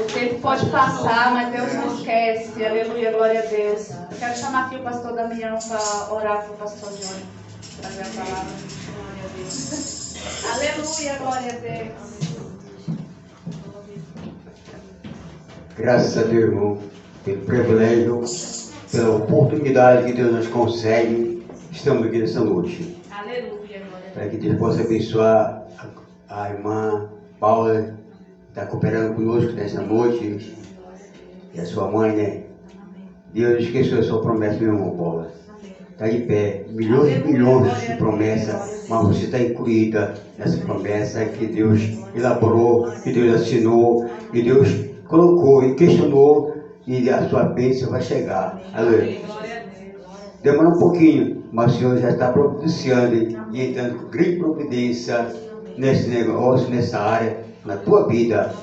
O tempo pode passar, mas Deus não esquece. Aleluia, glória a Deus. Eu quero chamar aqui o pastor Damião para orar para o pastor Johnny. Trazer a palavra. Glória a Deus. Aleluia, glória a Deus. Graças a Deus, irmão, pelo privilégio, pela oportunidade que Deus nos concede. Estamos aqui nessa noite. Aleluia, glória a Deus. Para que Deus possa abençoar a irmã Paula, que está cooperando conosco nessa noite, e a sua mãe, né? Deus esqueceu a sua promessa, meu irmão Paula. Está de pé, milhões e milhões de promessas, mas você está incluída nessa promessa que Deus elaborou, que Deus assinou, que Deus colocou e questionou, e a sua bênção vai chegar. Aleluia. Demora um pouquinho, mas o Senhor já está providenciando e entrando com grande providência nesse negócio, nessa área, na tua vida.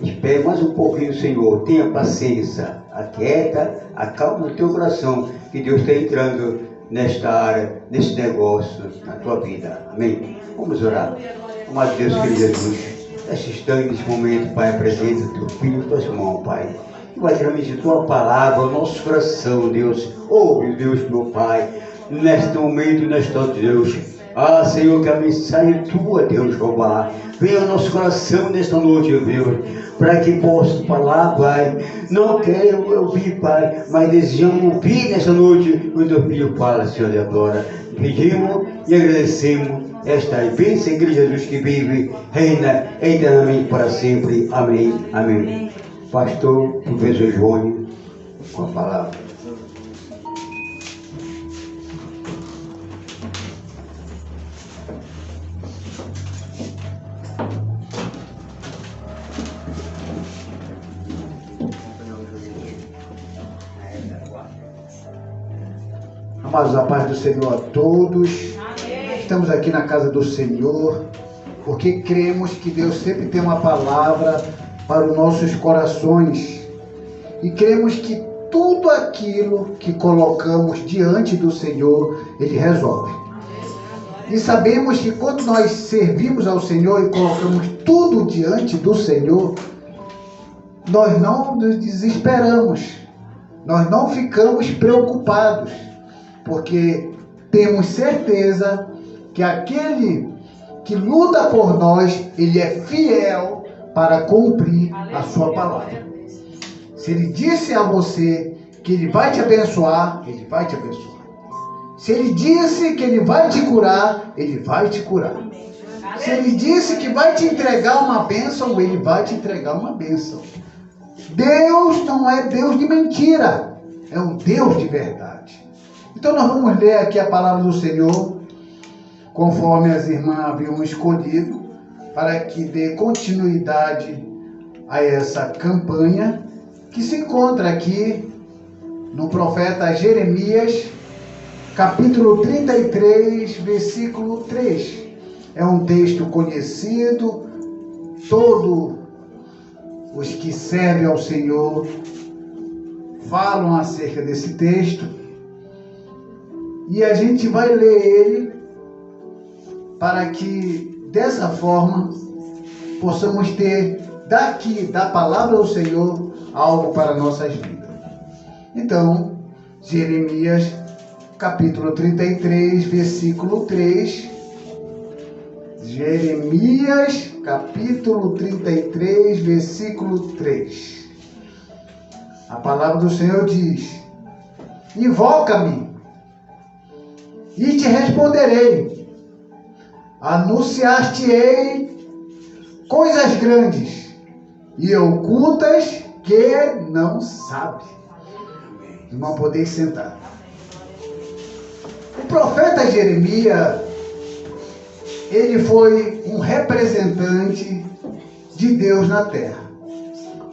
Espere mais um pouquinho, Senhor. Tenha paciência, aquieta, acalma o teu coração, que Deus está entrando nesta área, nesse negócio, na tua vida. Amém? Vamos orar. Amado Deus, querido Jesus, nesse instante, nesse momento, Pai, apresenta o teu filho em tuas mãos, Pai. E vai transmitir a tua palavra ao nosso coração, Deus. Ouve, Deus, meu Pai, neste momento, nesta hora, Deus. Ah, Senhor, que a mensagem tua, Deus, Jeová, venha ao nosso coração nesta noite, Deus, para que possa falar, Pai. Não quero ouvir, Pai, mas desejamos ouvir nesta noite o teu filho fala, Senhor, de agora. Pedimos e agradecemos esta bênção, Igreja Jesus que vive, reina eternamente para sempre. Amém, amém. Pastor, professor Johnny, com a palavra. Amados, a paz do Senhor a todos. Amém. Estamos aqui na casa do Senhor, porque cremos que Deus sempre tem uma palavra para os nossos corações. E cremos que tudo aquilo que colocamos diante do Senhor, Ele resolve. E sabemos que quando nós servimos ao Senhor e colocamos tudo diante do Senhor, nós não nos desesperamos, nós não ficamos preocupados, porque temos certeza que aquele que luta por nós, ele é fiel para cumprir a sua palavra. Se ele disse a você que ele vai te abençoar, ele vai te abençoar. Se ele disse que ele vai te curar, ele vai te curar. Se ele disse que vai te entregar uma bênção, ele vai te entregar uma bênção. Deus não é Deus de mentira, é um Deus de verdade. Então nós vamos ler aqui a palavra do Senhor, conforme as irmãs haviam escolhido, para que dê continuidade a essa campanha, que se encontra aqui no profeta Jeremias, capítulo 33, versículo 3. É um texto conhecido, todos os que servem ao Senhor falam acerca desse texto, e a gente vai ler ele para que dessa forma possamos ter daqui, da palavra do Senhor, algo para nossas vidas. Então, Jeremias capítulo 33, versículo 3. Jeremias capítulo 33, versículo 3. A palavra do Senhor diz: invoca-me e te responderei, anunciar-te-ei coisas grandes e ocultas que não sabe. Irmão, poder sentar. O profeta Jeremias, ele foi um representante de Deus na terra.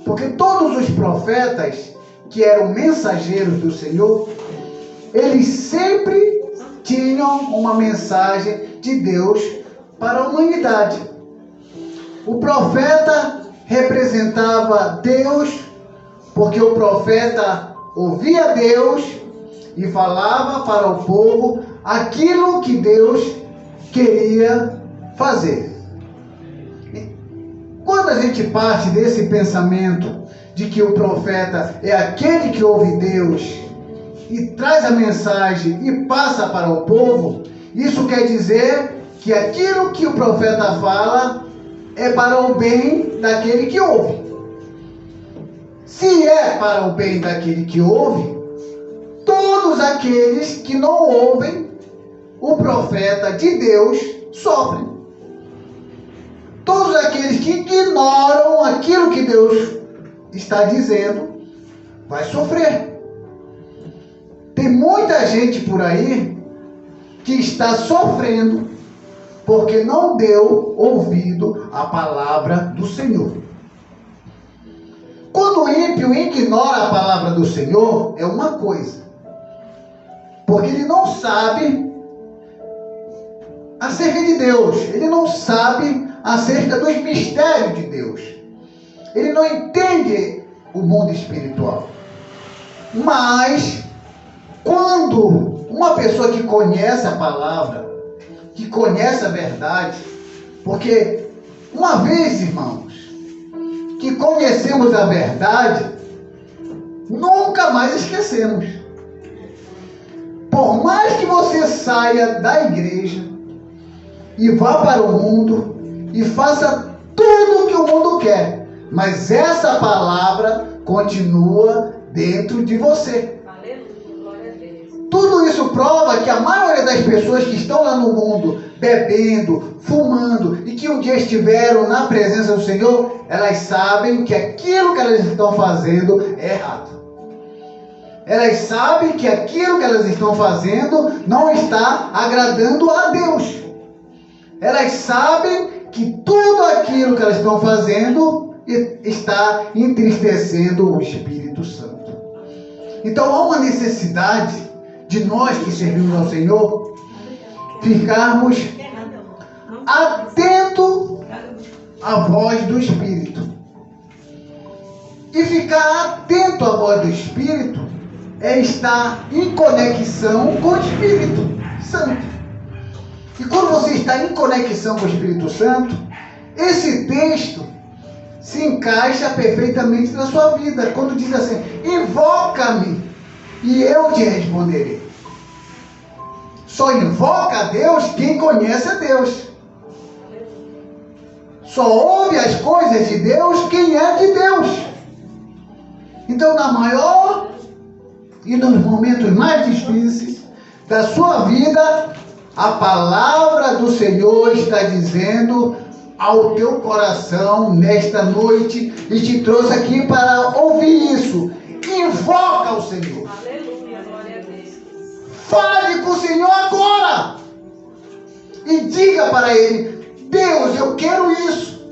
Porque todos os profetas que eram mensageiros do Senhor, eles sempre tinham uma mensagem de Deus para a humanidade. O profeta representava Deus, porque o profeta ouvia Deus e falava para o povo aquilo que Deus queria fazer. Quando a gente parte desse pensamento de que o profeta é aquele que ouve Deus e traz a mensagem e passa para o povo, isso quer dizer que aquilo que o profeta fala é para o bem daquele que ouve. Se é para o bem daquele que ouve, todos aqueles que não ouvem o profeta de Deus sofrem. Todos aqueles que ignoram aquilo que Deus está dizendo, vai sofrer. Tem muita gente por aí que está sofrendo porque não deu ouvido à palavra do Senhor. Quando o ímpio ignora a palavra do Senhor, é uma coisa, porque ele não sabe acerca de Deus, ele não sabe acerca dos mistérios de Deus, ele não entende o mundo espiritual. Mas quando uma pessoa que conhece a palavra, que conhece a verdade, porque uma vez, irmãos, que conhecemos a verdade, nunca mais esquecemos. Por mais que você saia da igreja e vá para o mundo e faça tudo o que o mundo quer, mas essa palavra continua dentro de você. Tudo isso prova que a maioria das pessoas que estão lá no mundo bebendo, fumando e que um dia estiveram na presença do Senhor, elas sabem que aquilo que elas estão fazendo é errado. Elas sabem que aquilo que elas estão fazendo não está agradando a Deus. Elas sabem que tudo aquilo que elas estão fazendo está entristecendo o Espírito Santo. Então há uma necessidade de nós que servimos ao Senhor ficarmos atentos à voz do Espírito. E ficar atento à voz do Espírito é estar em conexão com o Espírito Santo. E quando você está em conexão com o Espírito Santo, esse texto se encaixa perfeitamente na sua vida. Quando diz assim: invoca-me e eu te responderei. Só invoca a Deus quem conhece a Deus. Só ouve as coisas de Deus quem é de Deus. Então, na maior e nos momentos mais difíceis da sua vida, a palavra do Senhor está dizendo ao teu coração nesta noite, e te trouxe aqui para ouvir isso. Invoca o Senhor. Aleluia, glória a Deus. Fale com o Senhor agora. E diga para Ele: Deus, eu quero isso.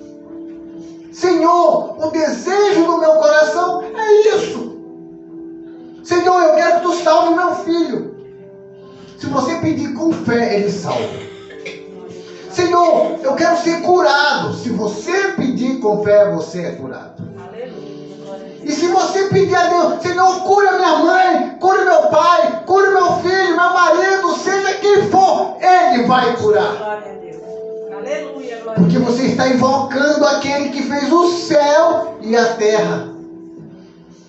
Senhor, o desejo do meu coração é isso. Senhor, eu quero que tu salve meu filho. Se você pedir com fé, Ele salva. Senhor, eu quero ser curado. Se você pedir com fé, você é curado. E se você pedir a Deus: Senhor, cura minha mãe, cura meu pai, cura meu filho, meu marido, seja quem for, Ele vai curar. Glória a Deus. Aleluia, glória a Deus. Porque você está invocando aquele que fez o céu e a terra.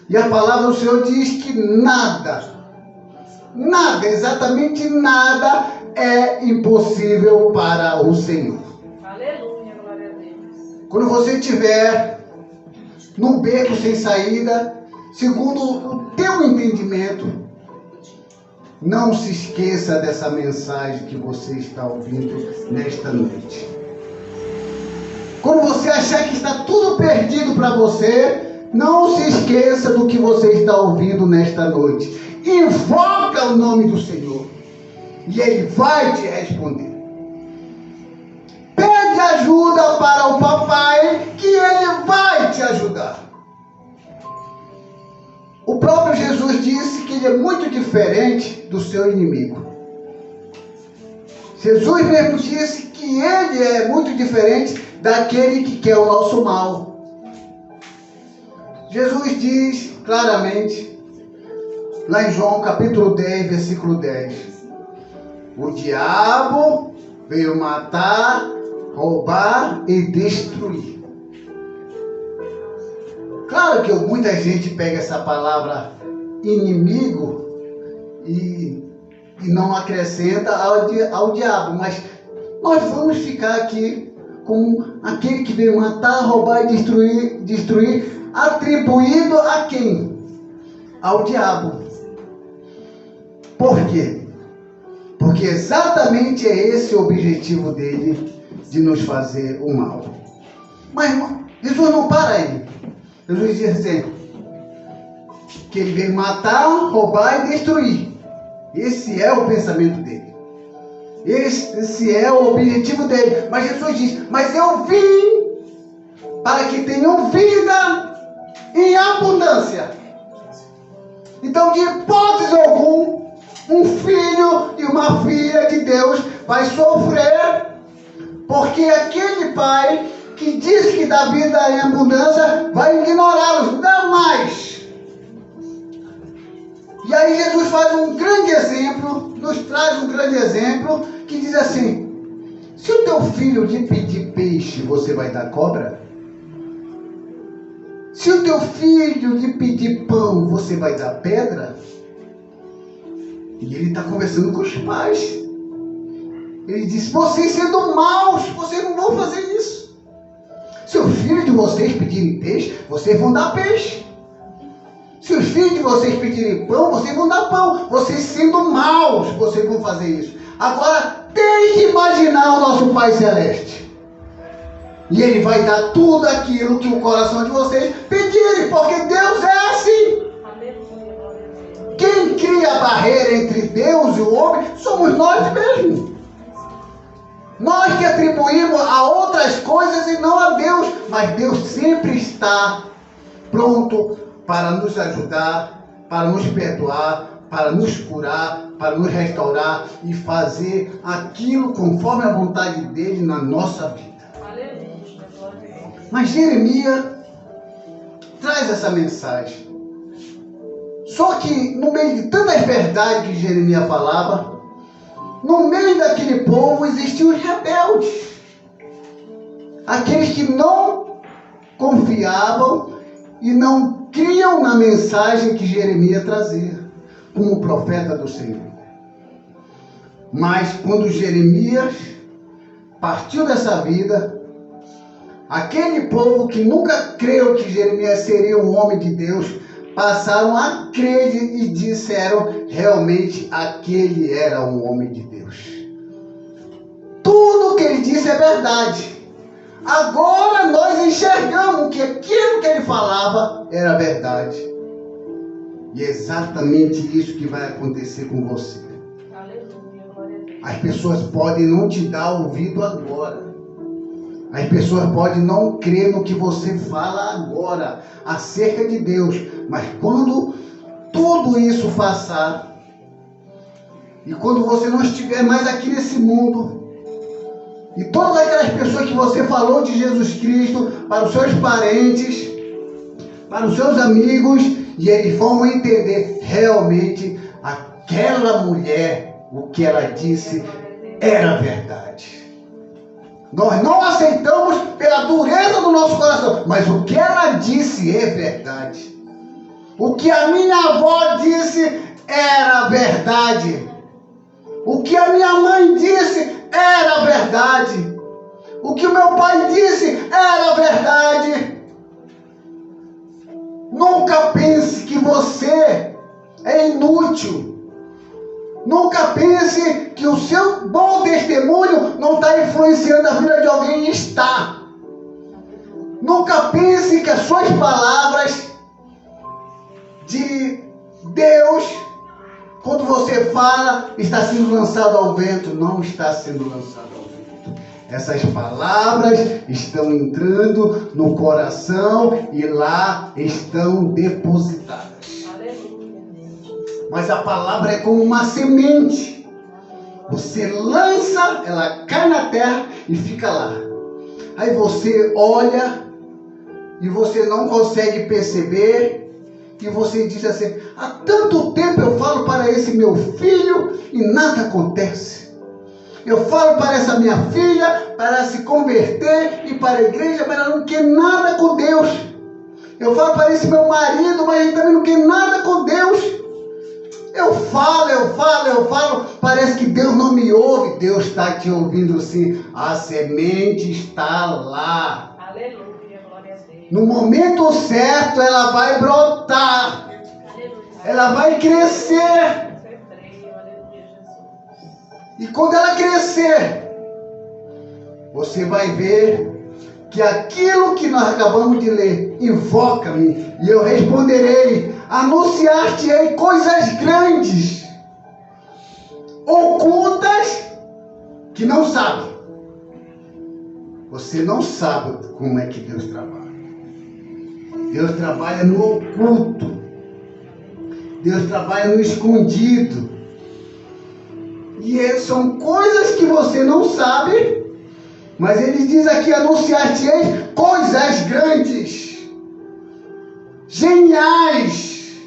E a palavra do Senhor diz que nada, exatamente nada é impossível para o Senhor. Aleluia, glória a Deus. Quando você estiver num beco sem saída, segundo o teu entendimento, não se esqueça dessa mensagem que você está ouvindo nesta noite. Quando você achar que está tudo perdido para você, não se esqueça do que você está ouvindo nesta noite. Invoca o nome do Senhor e Ele vai te responder. Pede ajuda para o papai, que Ele vai te ajudar. O próprio Jesus disse que Ele é muito diferente do seu inimigo. Jesus mesmo disse que Ele é muito diferente daquele que quer o nosso mal. Jesus diz claramente, lá em João capítulo 10, versículo 10: o diabo veio matar, roubar e destruir. Claro que muita gente pega essa palavra inimigo e não acrescenta ao diabo, mas nós vamos ficar aqui como aquele que veio matar, roubar e destruir, atribuído a quem? Ao diabo. Por quê? Porque exatamente é esse o objetivo dele, de nos fazer o mal. Mas Jesus não para aí. Jesus diz assim, que ele veio matar, roubar e destruir. Esse é o pensamento dele. Esse é o objetivo dele. Mas Jesus diz, mas eu vim para que tenham vida em abundância. Então, de hipótese alguma, um filho e uma filha de Deus vai sofrer, porque aquele pai que diz que dá vida em abundância vai ignorá-los, não mais. E aí Jesus faz um grande exemplo, nos traz um grande exemplo, que diz assim, se o teu filho lhe pedir peixe, você vai dar cobra? Se o teu filho lhe pedir pão, você vai dar pedra? E ele está conversando com os pais. Ele diz, vocês sendo maus, vocês não vão fazer isso. Se os filhos de vocês pedirem peixe, vocês vão dar peixe. Se os filhos de vocês pedirem pão, vocês vão dar pão. Vocês sendo maus, vocês vão fazer isso. Agora, tem que imaginar o nosso Pai Celeste. E Ele vai dar tudo aquilo que o coração de vocês pedirem, porque Deus é assim. Quem cria a barreira entre Deus e o homem somos nós mesmos. Nós que atribuímos a outras coisas e não a Deus. Mas Deus sempre está pronto para nos ajudar, para nos perdoar, para nos curar, para nos restaurar e fazer aquilo conforme a vontade dele na nossa vida. Mas Jeremias traz essa mensagem. Só que no meio de tantas verdades que Jeremias falava, no meio daquele povo existiam os rebeldes. Aqueles que não confiavam e não criam na mensagem que Jeremias trazia, como profeta do Senhor. Mas quando Jeremias partiu dessa vida, aquele povo que nunca creu que Jeremias seria um homem de Deus, passaram a crer e disseram, realmente aquele era um homem de Deus. Tudo que ele disse é verdade. Agora nós enxergamos que aquilo que ele falava era verdade. E é exatamente isso que vai acontecer com você. As pessoas podem não te dar ouvido agora. As pessoas podem não crer no que você fala agora acerca de Deus. Mas quando tudo isso passar, e quando você não estiver mais aqui nesse mundo, e todas aquelas pessoas que você falou de Jesus Cristo para os seus parentes, para os seus amigos, e eles vão entender realmente aquela mulher, o que ela disse era verdade. Nós não aceitamos pela dureza do nosso coração, mas o que ela disse é verdade. O que a minha avó disse era verdade. O que a minha mãe disse era verdade. O que o meu pai disse era verdade. Nunca pense que você é inútil. Nunca pense que o seu bom testemunho não está influenciando a vida de alguém. Está. Nunca pense que as suas palavras de Deus, quando você fala, está sendo lançado ao vento. Não está sendo lançado ao vento. Essas palavras estão entrando no coração e lá estão depositadas. Mas a palavra é como uma semente. Você lança, ela cai na terra e fica lá. Aí você olha e você não consegue perceber. E você diz assim, há tanto tempo eu falo para esse meu filho e nada acontece. Eu falo para essa minha filha para se converter e para a igreja, mas ela não quer nada com Deus. Eu falo para esse meu marido, mas ele também não quer nada com Deus. Eu falo, parece que Deus não me ouve. Deus está te ouvindo sim. A semente está lá. Aleluia, glória a Deus. No momento certo ela vai brotar. Ela vai crescer. E quando ela crescer, você vai ver que aquilo que nós acabamos de ler, invoca-me e eu responderei, anunciar-te-ei coisas grandes, ocultas, que não sabe. Você não sabe como é que Deus trabalha. Deus trabalha no oculto. Deus trabalha no escondido. E são coisas que você não sabe, mas ele diz aqui, anunciar-te-ei coisas grandes, geniais,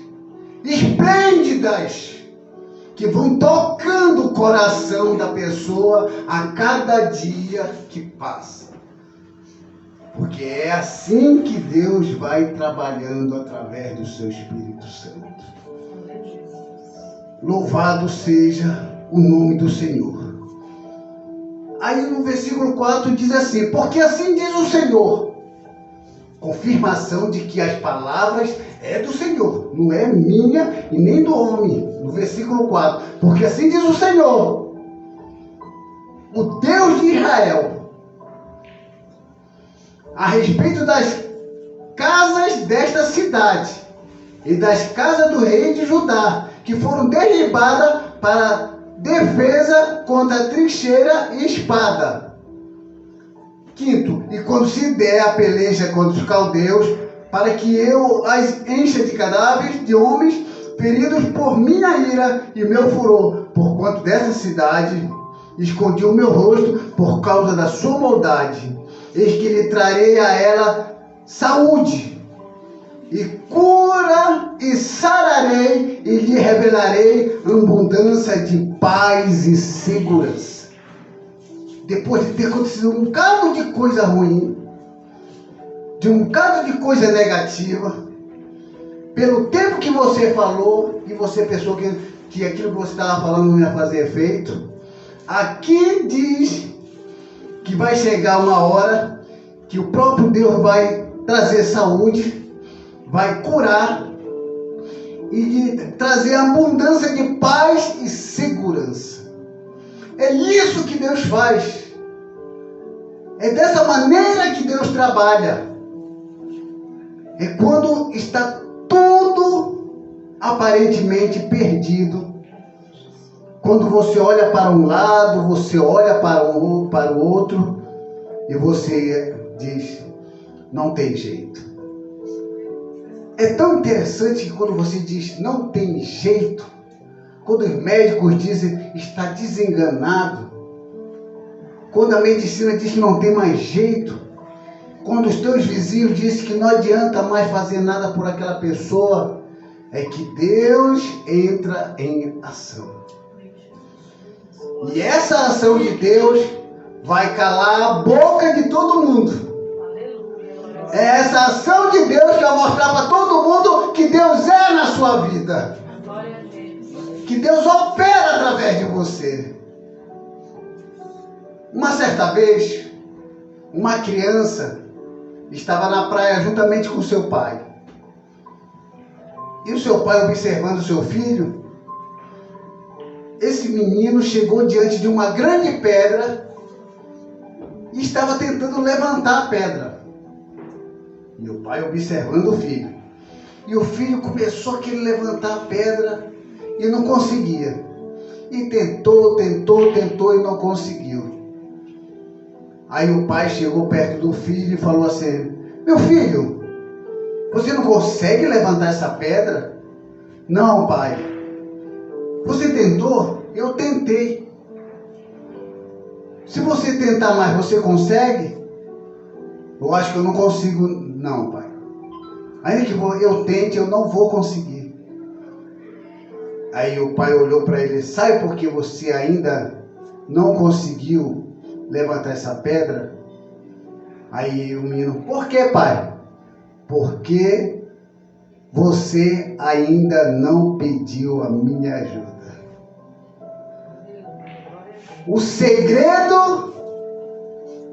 esplêndidas, que vão tocando o coração da pessoa a cada dia que passa. Porque é assim que Deus vai trabalhando através do seu Espírito Santo. Louvado seja o nome do Senhor. Aí no versículo 4 diz assim, porque assim diz o Senhor, confirmação de que as palavras é do Senhor, não é minha e nem do homem. No versículo 4, porque assim diz o Senhor, o Deus de Israel, a respeito das casas desta cidade e das casas do rei de Judá, que foram derribadas para defesa contra trincheira e espada. Quinto, e quando se der a peleja contra os caldeus, para que eu as encha de cadáveres de homens feridos por minha ira e meu furor, porquanto dessa cidade escondi o meu rosto por causa da sua maldade. Eis que lhe trarei a ela saúde, e cura, e sararei, e lhe revelarei abundância de paz e segurança. Depois de ter acontecido um bocado de coisa ruim, de um bocado de coisa negativa, pelo tempo que você falou, e você pensou que aquilo que você estava falando não ia fazer efeito, aqui diz que vai chegar uma hora que o próprio Deus vai trazer saúde, vai curar e trazer abundância de paz e segurança. É isso que Deus faz. É dessa maneira que Deus trabalha. É quando está tudo aparentemente perdido. Quando você olha para um lado, você olha para o outro e você diz, não tem jeito. É tão interessante que quando você diz, não tem jeito, quando os médicos dizem, está desenganado, quando a medicina diz que não tem mais jeito, quando os teus vizinhos dizem que não adianta mais fazer nada por aquela pessoa, é que Deus entra em ação. E essa ação de Deus vai calar a boca de todo mundo. É essa ação de Deus que vai mostrar para todo mundo que Deus é na sua vida. Que Deus opera através de você. Uma certa vez, uma criança estava na praia juntamente com seu pai. E o seu pai, observando o seu filho, esse menino chegou diante de uma grande pedra e estava tentando levantar a pedra. E o pai observando o filho. E o filho começou a querer levantar a pedra e não conseguia. E tentou e não conseguiu. Aí o pai chegou perto do filho e falou assim, meu filho, você não consegue levantar essa pedra? Não, pai. Você tentou? Eu tentei. Se você tentar mais, você consegue? Eu acho que eu não consigo. Não, pai. Ainda que eu tente, eu não vou conseguir. Aí o pai olhou para ele, sabe por que você ainda não conseguiu levantar essa pedra? Aí o menino, por que, pai? porque você ainda não pediu a minha ajuda. O segredo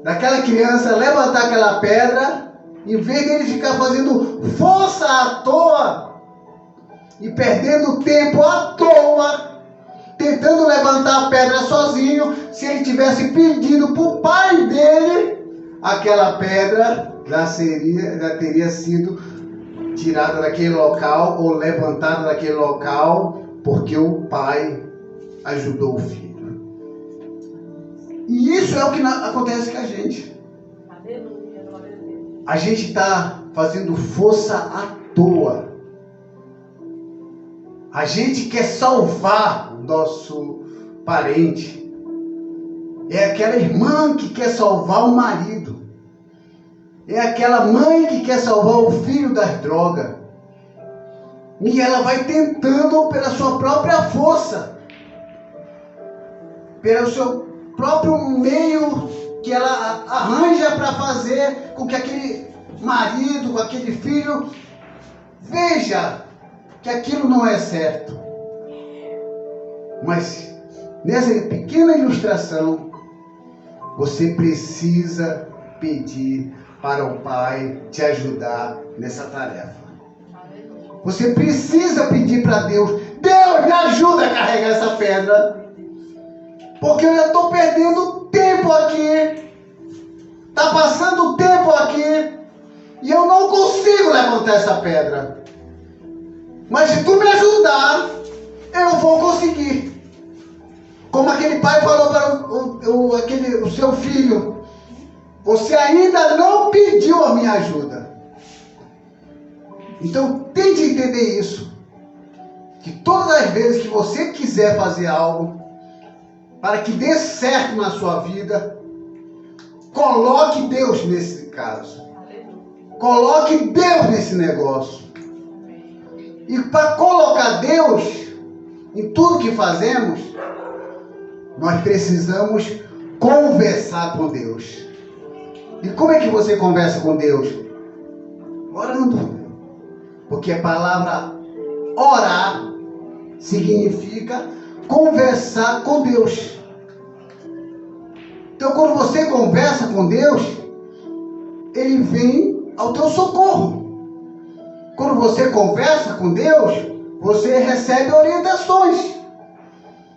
daquela criança levantar aquela pedra, em vez dele ficar fazendo força à toa e perdendo tempo à toa, tentando levantar a pedra sozinho, se ele tivesse pedido para o pai dele, aquela pedra já teria sido tirada daquele local ou levantada daquele local, porque o pai ajudou o filho. E isso é o que acontece com a gente. A gente está fazendo força à toa. A gente quer salvar nosso parente. É aquela irmã que quer salvar o marido. É aquela mãe que quer salvar o filho das drogas. E ela vai tentando pela sua própria força, pelo seu próprio meio que ela arranja para fazer com que aquele marido, com aquele filho, veja que aquilo não é certo. Mas nessa pequena ilustração, você precisa pedir para o Pai te ajudar nessa tarefa. Você precisa pedir para Deus: Deus, me ajuda a carregar essa pedra, porque eu já estou perdendo tempo aqui, está passando tempo aqui, e eu não consigo levantar essa pedra. Mas se tu me ajudar, eu vou conseguir. Como aquele pai falou para o seu filho: você ainda não pediu a minha ajuda. Então tente entender isso, que todas as vezes que você quiser fazer algo para que dê certo na sua vida, coloque Deus nesse caso. Coloque Deus nesse negócio. E para colocar Deus em tudo que fazemos, nós precisamos conversar com Deus. E como é que você conversa com Deus? Orando. Porque a palavra orar significa conversar com Deus. Então, quando você conversa com Deus, Ele vem ao teu socorro. Quando você conversa com Deus, você recebe orientações.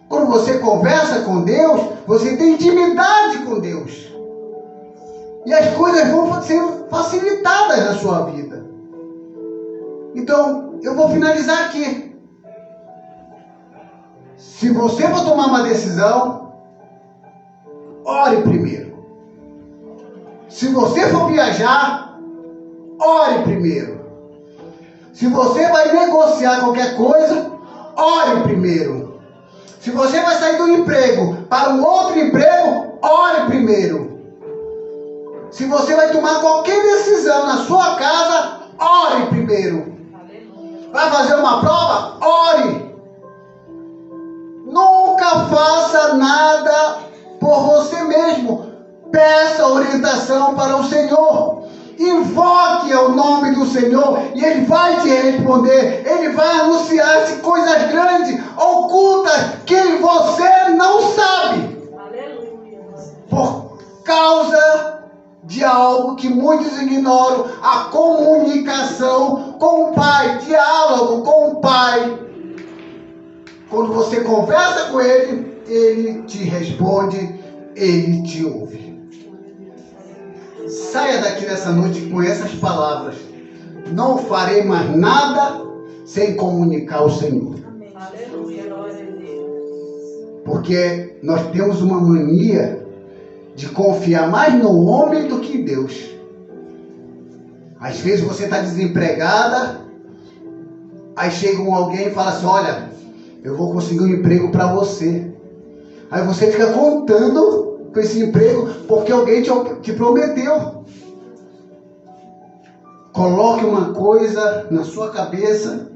Quando você conversa com Deus, você tem intimidade com Deus. E as coisas vão ser facilitadas na sua vida. Então, eu vou finalizar aqui. Se você for tomar uma decisão, ore primeiro. Se você for viajar, ore primeiro. Se você vai negociar qualquer coisa, ore primeiro. Se você vai sair do emprego para um outro emprego, ore primeiro. Se você vai tomar qualquer decisão na sua casa, ore primeiro. Vai fazer uma prova? Ore. Nunca faça nada por você mesmo. Peça orientação para o Senhor. Invoque o nome do Senhor e Ele vai te responder. Ele vai anunciar-te coisas grandes, ocultas, que você não sabe. Por causa de algo que muitos ignoram: a comunicação com o Pai, diálogo com o Pai. Quando você conversa com Ele, Ele te responde, Ele te ouve. Saia daqui nessa noite com essas palavras: não farei mais nada sem comunicar ao Senhor. Porque nós temos uma mania de confiar mais no homem do que em Deus. Às vezes você está desempregada, aí chega alguém e fala assim: olha, eu vou conseguir um emprego para você. Aí você fica contando com esse emprego porque alguém te prometeu. Coloque uma coisa na sua cabeça: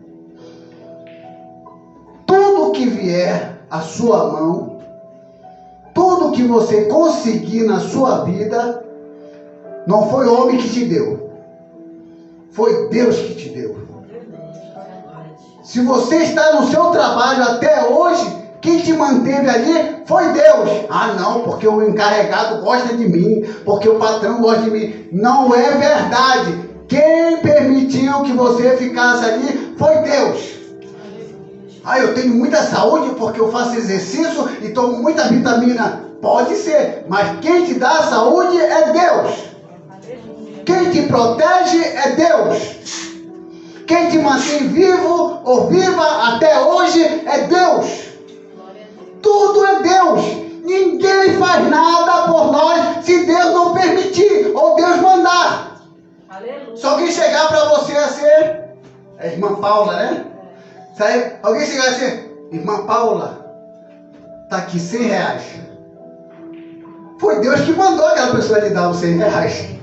tudo que vier à sua mão, tudo que você conseguir na sua vida, não foi homem que te deu. foi Deus que te deu. Se você está no seu trabalho até hoje, quem te manteve ali foi Deus. Ah, não, porque o encarregado gosta de mim, porque o patrão gosta de mim. Não é verdade. Quem permitiu que você ficasse ali foi Deus. Ah, eu tenho muita saúde porque eu faço exercício e tomo muita vitamina. Pode ser, mas quem te dá a saúde é Deus. Quem te protege é Deus. Quem te mantém vivo ou viva até hoje é Deus. Tudo é Deus. Ninguém faz nada por nós se Deus não permitir ou Deus mandar. Aleluia. Se alguém chegar para você assim, é a irmã Paula, né? Se alguém chegar assim, irmã Paula, tá aqui R$100. Foi Deus que mandou aquela pessoa lhe dar os R$100.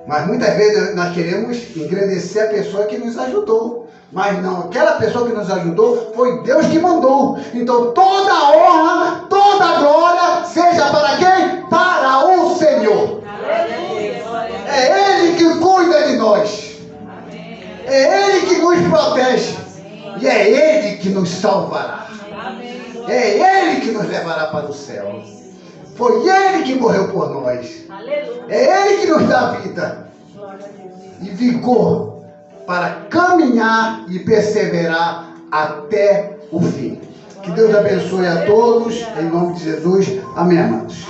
Mas muitas vezes nós queremos engrandecer a pessoa que nos ajudou. Mas não, aquela pessoa que nos ajudou foi Deus que mandou. Então toda a honra, toda a glória seja para quem? Para o Senhor. É Ele que cuida de nós. É Ele que nos protege. E é Ele que nos salvará. É Ele que nos levará para o céu. Foi Ele que morreu por nós. É Ele que nos dá vida e vigor para caminhar e perseverar até o fim. Que Deus abençoe a todos, em nome de Jesus. Amém, amados.